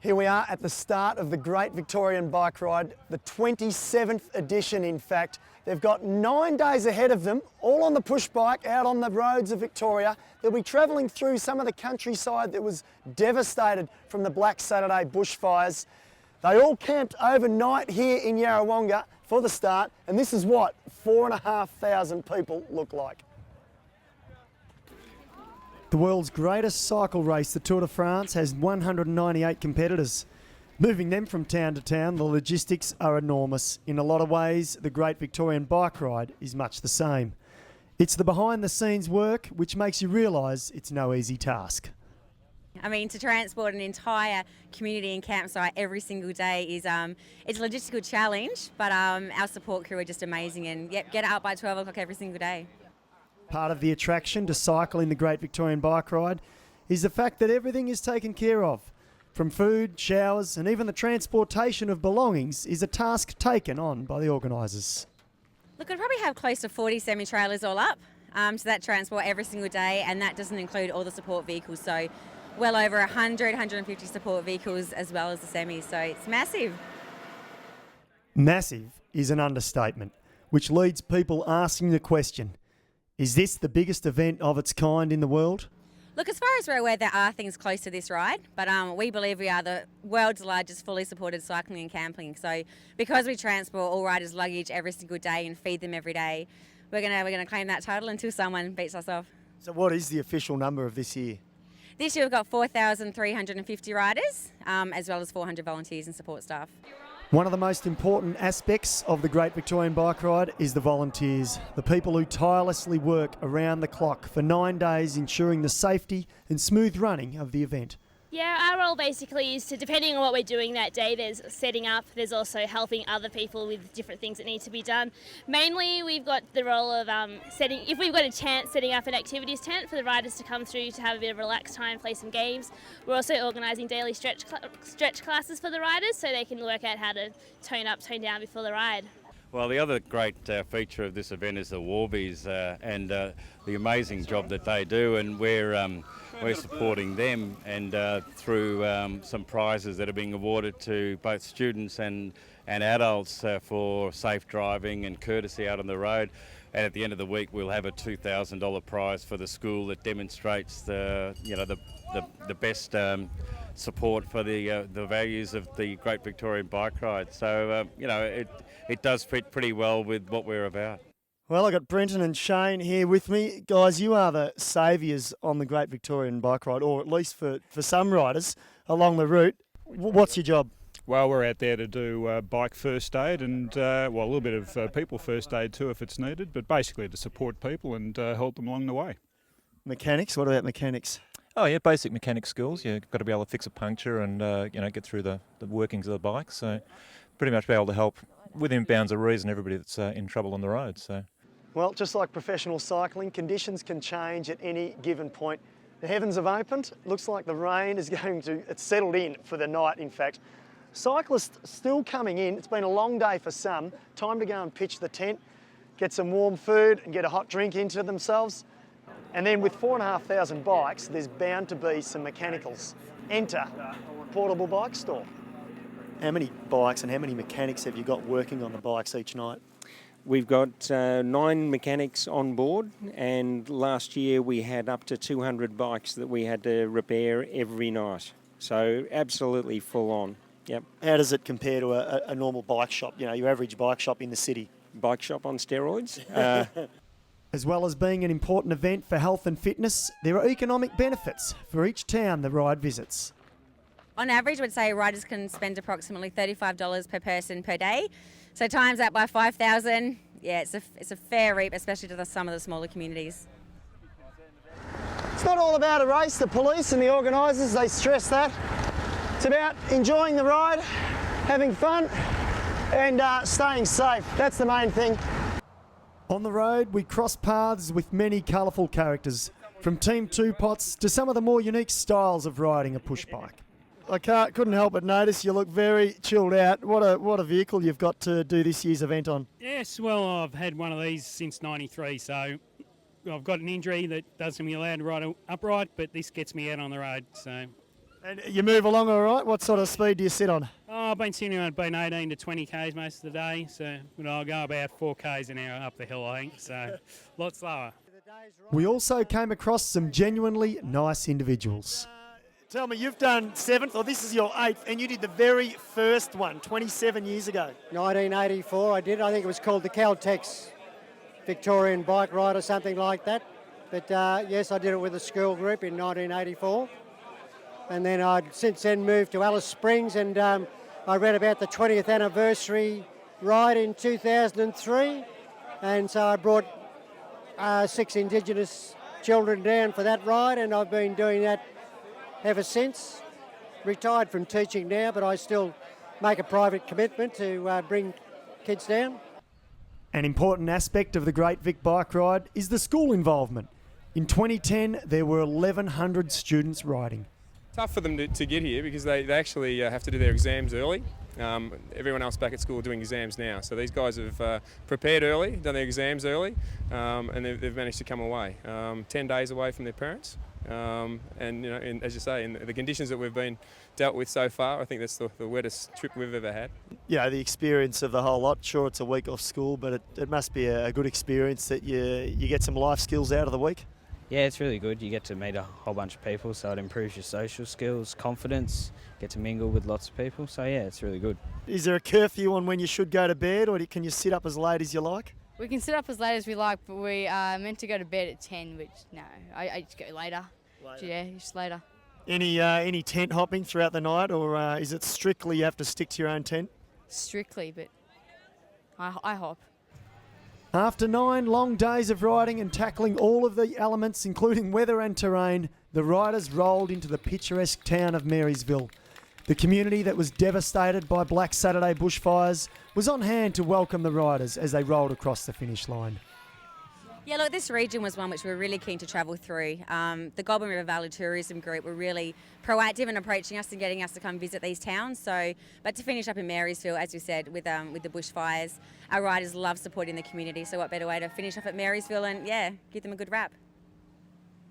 Here we are at the start of the Great Victorian Bike Ride, the 27th edition in fact. They've got 9 days ahead of them, all on the push bike out on the roads of Victoria. They'll be travelling through some of the countryside that was devastated from the Black Saturday bushfires. They all camped overnight here in Yarrawonga for the start, and this is what 4,500 people look like. The world's greatest cycle race, the Tour de France, has 198 competitors. Moving them from town to town, the logistics are enormous. In a lot of ways, the Great Victorian Bike Ride is much the same. It's the behind-the-scenes work which makes you realise it's no easy task. I mean, to transport an entire community and campsite every single day is it's a logistical challenge, but our support crew are just amazing, and yep, get out by 12 o'clock every single day. Part of the attraction to cycling the Great Victorian Bike Ride is the fact that everything is taken care of. From food, showers and even the transportation of belongings is a task taken on by the organisers. Look, we'd probably have close to 40 semi-trailers all up, so that transport every single day, and that doesn't include all the support vehicles, so well over 150 support vehicles as well as the semis, so it's massive. Massive is an understatement, which leads people asking the question, is this the biggest event of its kind in the world? Look, as far as we're aware, there are things close to this ride, but we believe we are the world's largest fully supported cycling and camping. So because we transport all riders' luggage every single day and feed them every day, we're gonna claim that title until someone beats us off. So what is the official number of this year? This year we've got 4,350 riders, as well as 400 volunteers and support staff. One of the most important aspects of the Great Victorian Bike Ride is the volunteers, the people who tirelessly work around the clock for 9 days ensuring the safety and smooth running of the event. Yeah, our role basically is to, depending on what we're doing that day, there's setting up, there's also helping other people with different things that need to be done. Mainly we've got the role of if we've got a chance, setting up an activities tent for the riders to come through to have a bit of relaxed time, play some games. We're also organising daily stretch classes for the riders so they can work out how to tone up, tone down before the ride. Well, the other great feature of this event is the Warbies and the amazing job that they do, and we're supporting them and through some prizes that are being awarded to both students and adults for safe driving and courtesy out on the road. And at the end of the week, we'll have a $2,000 prize for the school that demonstrates the best support for the values of the Great Victorian Bike Ride. So it does fit pretty well with what we're about. Well, I've got Brenton and Shane here with me. Guys, you are the saviours on the Great Victorian Bike Ride, or at least for some riders along the route. What's your job? Well, we're out there to do bike first aid and, a little bit of people first aid too if it's needed, but basically to support people and help them along the way. Mechanics? What about mechanics? Oh yeah, basic mechanic skills. You've got to be able to fix a puncture and get through the workings of the bike. So pretty much be able to help within bounds of reason everybody that's in trouble on the road. So. Well, just like professional cycling, conditions can change at any given point. The heavens have opened. Looks like the rain is it's settled in for the night, in fact. Cyclists still coming in. It's been a long day for some. Time to go and pitch the tent, get some warm food and get a hot drink into themselves. And then with 4,500 bikes, there's bound to be some mechanicals. Enter Portable Bike Store. How many bikes and how many mechanics have you got working on the bikes each night? We've got 9 mechanics on board, and last year we had up to 200 bikes that we had to repair every night. So absolutely full on. Yep. How does it compare to a normal bike shop, your average bike shop in the city? Bike shop on steroids. As well as being an important event for health and fitness, there are economic benefits for each town the ride visits. On average, we'd say riders can spend approximately $35 per person per day. So times that by 5,000, yeah, it's a fair reap, especially to some of the smaller communities. It's not all about a race. The police and the organisers, they stress that. It's about enjoying the ride, having fun and staying safe. That's the main thing. On the road, we cross paths with many colourful characters, from Team Two Pots to some of the more unique styles of riding a push bike. I couldn't help but notice you look very chilled out. What a vehicle you've got to do this year's event on. Yes, well, I've had one of these since '93, so I've got an injury that doesn't me allowed to ride upright, but this gets me out on the road, so And you move along all right? What sort of speed do you sit on? Oh, I've been sitting around been 18 to 20 k's most of the day, so I'll go about 4 k's an hour up the hill, I think, so a lot slower. We also came across some genuinely nice individuals. Tell me, you've done 7th, or this is your 8th, and you did the very first one 27 years ago. 1984 I did. I think it was called the Caltex Victorian Bike Ride or something like that. But yes, I did it with a school group in 1984. And then I'd since then moved to Alice Springs, and I read about the 20th anniversary ride in 2003. And so I brought 6 Indigenous children down for that ride, and I've been doing that ever since. Retired from teaching now, but I still make a private commitment to bring kids down. An important aspect of the Great Vic Bike Ride is the school involvement. In 2010, there were 1,100 students riding. Tough for them to get here because they actually have to do their exams early. Everyone else back at school are doing exams now. So these guys have prepared early, done their exams early, and they've managed to come away. 10 days away from their parents. And you know, as you say, in the conditions that we've been dealt with so far, I think that's the wettest trip we've ever had. Yeah, the experience of the whole lot. Sure, it's a week off school, but it must be a good experience that you get some life skills out of the week. Yeah, it's really good. You get to meet a whole bunch of people, so it improves your social skills, confidence, get to mingle with lots of people. So yeah, it's really good. Is there a curfew on when you should go to bed, or can you sit up as late as you like? We can sit up as late as we like, but we are meant to go to bed at 10, which no, I just go later. Yeah, just later. Any tent hopping throughout the night, or is it strictly you have to stick to your own tent? Strictly, but I hop. After 9 long days of riding and tackling all of the elements, including weather and terrain, the riders rolled into the picturesque town of Marysville. The community that was devastated by Black Saturday bushfires was on hand to welcome the riders as they rolled across the finish line. Yeah, look, this region was one which we were really keen to travel through. The Goulburn River Valley Tourism Group were really proactive in approaching us and getting us to come visit these towns. So, but to finish up in Marysville, as we said, with the bushfires, our riders love supporting the community. So what better way to finish off at Marysville and, yeah, give them a good rap.